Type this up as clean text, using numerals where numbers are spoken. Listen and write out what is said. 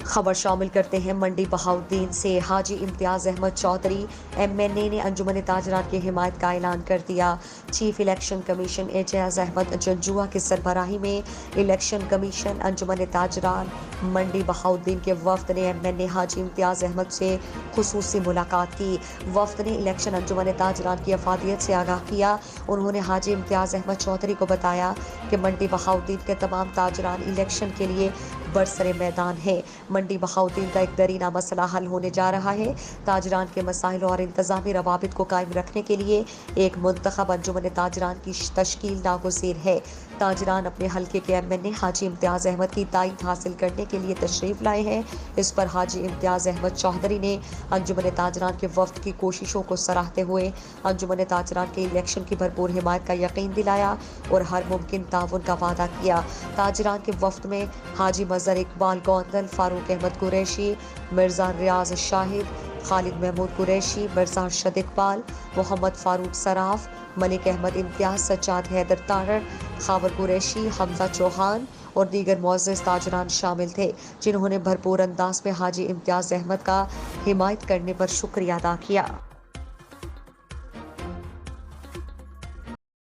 خبر شامل کرتے ہیں منڈی بہاؤالدین سے۔ حاجی امتیاز احمد چوہدری MNA نے انجمن تاجران کی حمایت کا اعلان کر دیا۔ چیف الیکشن کمیشن اعجاز احمد جنجوعہ کی سربراہی میں الیکشن کمیشن انجمن تاجران منڈی بہاؤالدین کے وفد نے MNA حاجی امتیاز احمد سے خصوصی ملاقات کی۔ وفد نے الیکشن انجمن تاجران کی افادیت سے آگاہ کیا۔ انہوں نے حاجی امتیاز احمد چوہدری کو بتایا کہ منڈی بہاؤالدین کے تمام تاجران الیکشن کے لیے برسر میدان ہے۔ منڈی بہاؤالدین کا ایک دیرینہ مسئلہ حل ہونے جا رہا ہے۔ تاجران کے مسائل اور انتظامی روابط کو قائم رکھنے کے لیے ایک منتخب انجمن تاجران کی تشکیل ناگزیر ہے۔ تاجران اپنے حلقے کے MNA حاجی امتیاز احمد کی تائید حاصل کرنے کے لیے تشریف لائے ہیں۔ اس پر حاجی امتیاز احمد چوہدری نے انجمن تاجران کے وفد کی کوششوں کو سراہتے ہوئے انجمن تاجران کے الیکشن کی بھرپور حمایت کا یقین دلایا اور ہر ممکن تعاون کا وعدہ کیا۔ تاجران کے وفد میں حاجی مظہر اقبال گوندل، فاروق احمد قریشی، مرزا ریاض شاہد، خالد محمود قریشی، مرزا ارشد اقبال، محمد فاروق صراف، ملک احمد امتیاز، سجاد حیدر تارڑ، خاور قریشی، حمزہ چوہان اور دیگر معزز تاجران شامل تھے، جنہوں نے بھرپور انداز میں حاجی امتیاز احمد کا حمایت کرنے پر شکریہ ادا کیا۔